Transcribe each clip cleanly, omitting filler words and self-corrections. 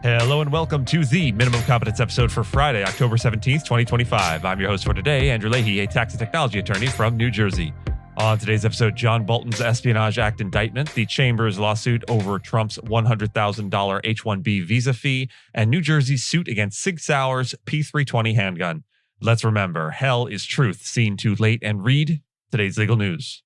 Hello and welcome to the Minimum Competence episode for Friday, October 17th, 2025. I'm your host for today, Andrew Leahy, a tax and technology attorney from New Jersey. On today's episode, John Bolton's Espionage Act indictment, the Chamber's lawsuit over Trump's $100,000 H-1B visa fee, and New Jersey's suit against Sig Sauer's P320 handgun. Let's remember, hell is truth seen too late, and read today's legal news.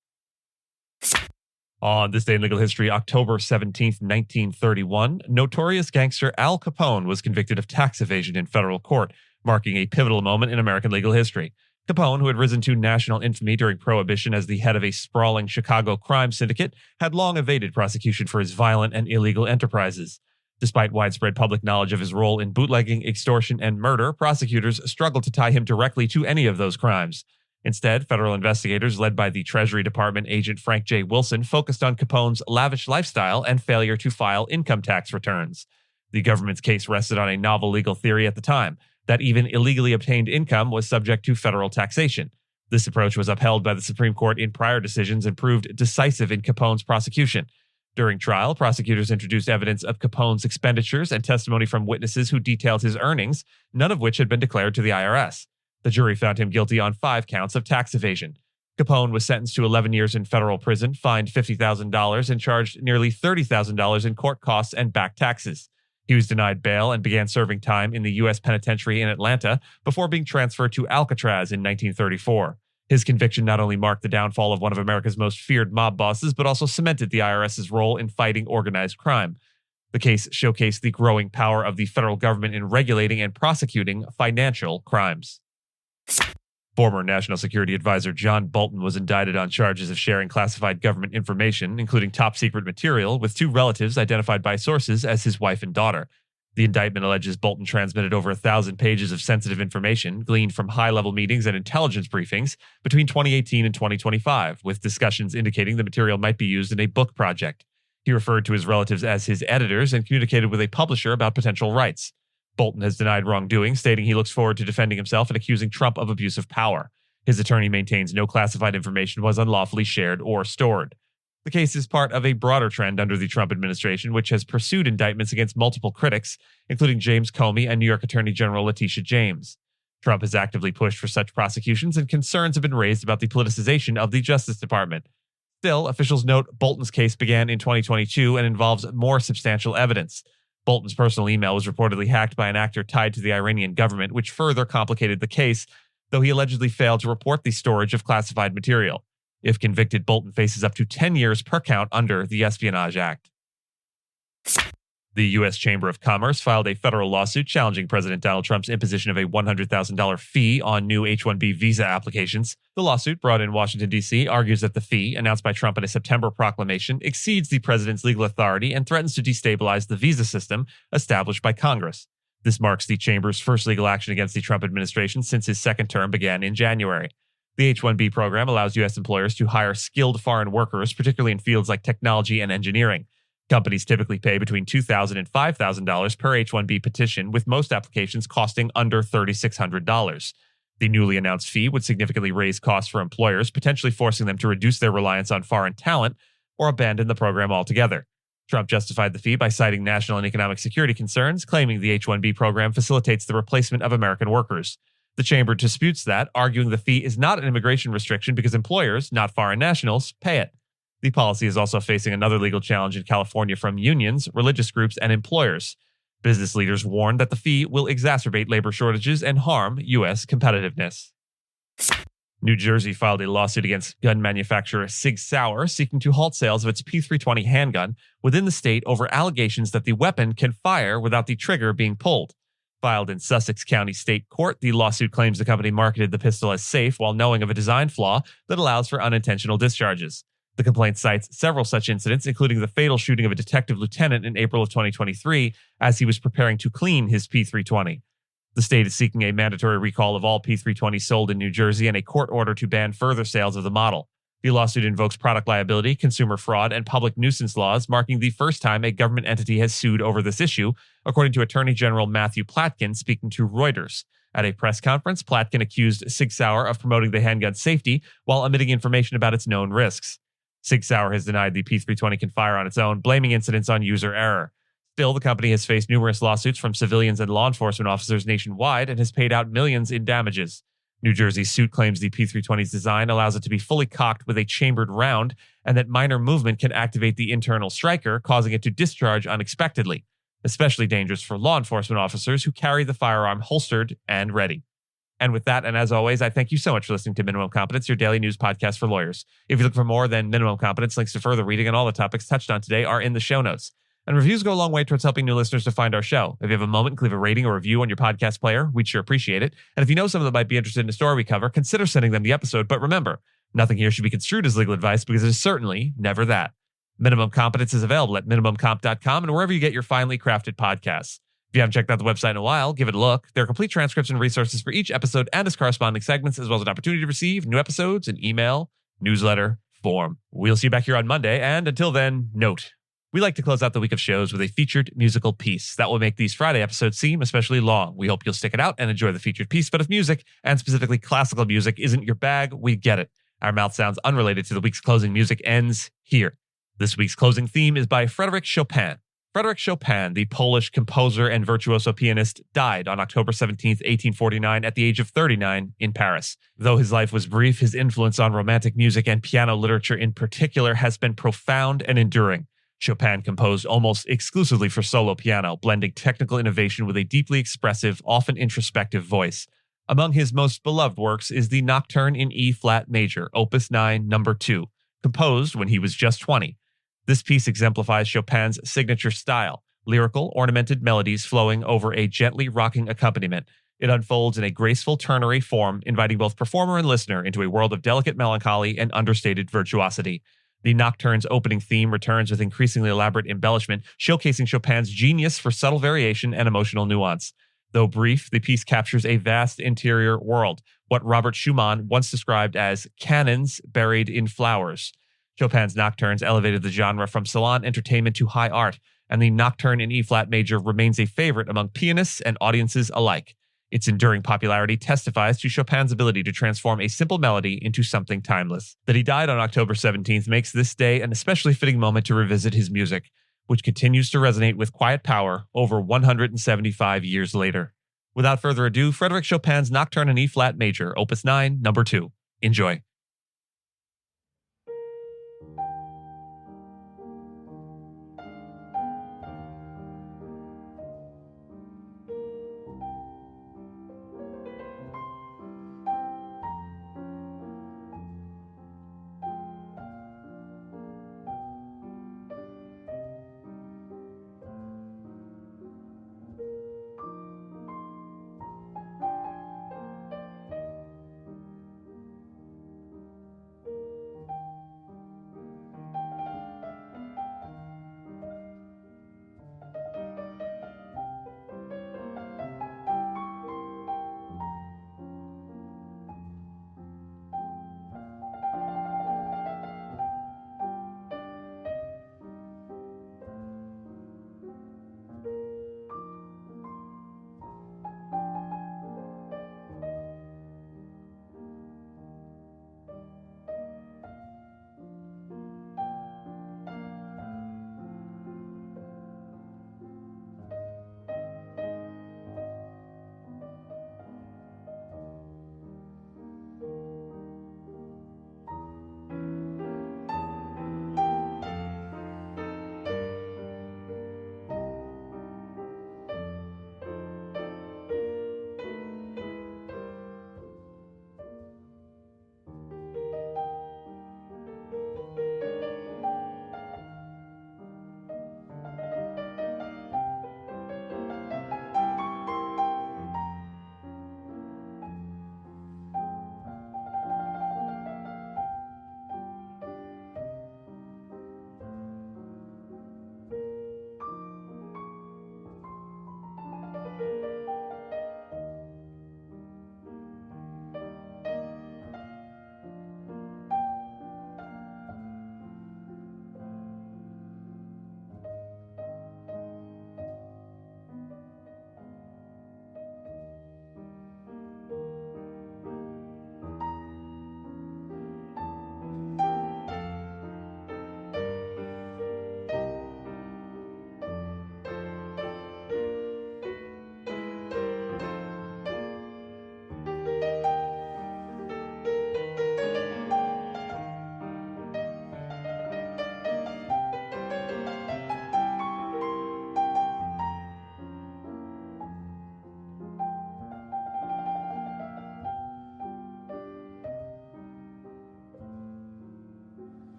On this day in legal history, October 17th, 1931, notorious gangster Al Capone was convicted of tax evasion in federal court, marking a pivotal moment in American legal history. Capone, who had risen to national infamy during Prohibition as the head of a sprawling Chicago crime syndicate, had long evaded prosecution for his violent and illegal enterprises. Despite widespread public knowledge of his role in bootlegging, extortion, and murder, prosecutors struggled to tie him directly to any of those crimes. Instead, federal investigators led by the Treasury Department agent Frank J. Wilson focused on Capone's lavish lifestyle and failure to file income tax returns. The government's case rested on a novel legal theory at the time, that even illegally obtained income was subject to federal taxation. This approach was upheld by the Supreme Court in prior decisions and proved decisive in Capone's prosecution. During trial, prosecutors introduced evidence of Capone's expenditures and testimony from witnesses who detailed his earnings, none of which had been declared to the IRS. The jury found him guilty on 5 counts of tax evasion. Capone was sentenced to 11 years in federal prison, fined $50,000, and charged nearly $30,000 in court costs and back taxes. He was denied bail and began serving time in the U.S. Penitentiary in Atlanta before being transferred to Alcatraz in 1934. His conviction not only marked the downfall of one of America's most feared mob bosses, but also cemented the IRS's role in fighting organized crime. The case showcased the growing power of the federal government in regulating and prosecuting financial crimes. Former National Security Advisor John Bolton was indicted on charges of sharing classified government information, including top-secret material, with 2 relatives identified by sources as his wife and daughter. The indictment alleges Bolton transmitted over 1,000 pages of sensitive information gleaned from high-level meetings and intelligence briefings between 2018 and 2025, with discussions indicating the material might be used in a book project. He referred to his relatives as his editors and communicated with a publisher about potential rights. Bolton has denied wrongdoing, stating he looks forward to defending himself and accusing Trump of abuse of power. His attorney maintains no classified information was unlawfully shared or stored. The case is part of a broader trend under the Trump administration, which has pursued indictments against multiple critics, including James Comey and New York Attorney General Letitia James. Trump has actively pushed for such prosecutions, and concerns have been raised about the politicization of the Justice Department. Still, officials note Bolton's case began in 2022 and involves more substantial evidence. Bolton's personal email was reportedly hacked by an actor tied to the Iranian government, which further complicated the case, though he allegedly failed to report the storage of classified material. If convicted, Bolton faces up to 10 years per count under the Espionage Act. The U.S. Chamber of Commerce filed a federal lawsuit challenging President Donald Trump's imposition of a $100,000 fee on new H-1B visa applications. The lawsuit, brought in Washington, D.C., argues that the fee, announced by Trump in a September proclamation, exceeds the president's legal authority and threatens to destabilize the visa system established by Congress. This marks the Chamber's first legal action against the Trump administration since his second term began in January. The H-1B program allows U.S. employers to hire skilled foreign workers, particularly in fields like technology and engineering. Companies typically pay between $2,000 and $5,000 per H-1B petition, with most applications costing under $3,600. The newly announced fee would significantly raise costs for employers, potentially forcing them to reduce their reliance on foreign talent or abandon the program altogether. Trump justified the fee by citing national and economic security concerns, claiming the H-1B program facilitates the replacement of American workers. The chamber disputes that, arguing the fee is not an immigration restriction because employers, not foreign nationals, pay it. The policy is also facing another legal challenge in California from unions, religious groups, and employers. Business leaders warn that the fee will exacerbate labor shortages and harm U.S. competitiveness. New Jersey filed a lawsuit against gun manufacturer Sig Sauer, seeking to halt sales of its P320 handgun within the state over allegations that the weapon can fire without the trigger being pulled. Filed in Sussex County State Court, the lawsuit claims the company marketed the pistol as safe while knowing of a design flaw that allows for unintentional discharges. The complaint cites several such incidents, including the fatal shooting of a detective lieutenant in April of 2023 as he was preparing to clean his P320. The state is seeking a mandatory recall of all P320s sold in New Jersey and a court order to ban further sales of the model. The lawsuit invokes product liability, consumer fraud, and public nuisance laws, marking the first time a government entity has sued over this issue, according to Attorney General Matthew Platkin speaking to Reuters. At a press conference, Platkin accused Sig Sauer of promoting the handgun's safety while omitting information about its known risks. Sig Sauer has denied the P320 can fire on its own, blaming incidents on user error. Still, the company has faced numerous lawsuits from civilians and law enforcement officers nationwide and has paid out millions in damages. New Jersey's suit claims the P-320's design allows it to be fully cocked with a chambered round, and that minor movement can activate the internal striker, causing it to discharge unexpectedly, especially dangerous for law enforcement officers who carry the firearm holstered and ready. And with that, and as always, I thank you so much for listening to Minimum Competence, your daily news podcast for lawyers. If you look for more than Minimum Competence, links to further reading and all the topics touched on today are in the show notes. And reviews go a long way towards helping new listeners to find our show. If you have a moment, leave a rating or review on your podcast player. We'd sure appreciate it. And if you know someone that might be interested in a story we cover, consider sending them the episode. But remember, nothing here should be construed as legal advice because it is certainly never that. Minimum Competence is available at minimumcomp.com and wherever you get your finely crafted podcasts. If you haven't checked out the website in a while, give it a look. There are complete transcripts and resources for each episode and its corresponding segments, as well as an opportunity to receive new episodes in email, newsletter, form. We'll see you back here on Monday. And until then, note. We like to close out the week of shows with a featured musical piece. That will make these Friday episodes seem especially long. We hope you'll stick it out and enjoy the featured piece. But if music, and specifically classical music, isn't your bag, we get it. Our mouth sounds unrelated to the week's closing music ends here. This week's closing theme is by Frédéric Chopin. Frédéric Chopin, the Polish composer and virtuoso pianist, died on October 17, 1849, at the age of 39 in Paris. Though his life was brief, his influence on romantic music and piano literature in particular has been profound and enduring. Chopin composed almost exclusively for solo piano, blending technical innovation with a deeply expressive, often introspective voice. Among his most beloved works is the Nocturne in E-flat major, Opus 9, No. 2, composed when he was just 20. This piece exemplifies Chopin's signature style, lyrical, ornamented melodies flowing over a gently rocking accompaniment. It unfolds in a graceful ternary form, inviting both performer and listener into a world of delicate melancholy and understated virtuosity. The Nocturne's opening theme returns with increasingly elaborate embellishment, showcasing Chopin's genius for subtle variation and emotional nuance. Though brief, the piece captures a vast interior world, what Robert Schumann once described as cannons buried in flowers. Chopin's nocturnes elevated the genre from salon entertainment to high art, and the Nocturne in E-flat major remains a favorite among pianists and audiences alike. Its enduring popularity testifies to Chopin's ability to transform a simple melody into something timeless. That he died on October 17th makes this day an especially fitting moment to revisit his music, which continues to resonate with quiet power over 175 years later. Without further ado, Frédéric Chopin's Nocturne in E-flat major, Opus 9, No. 2. Enjoy.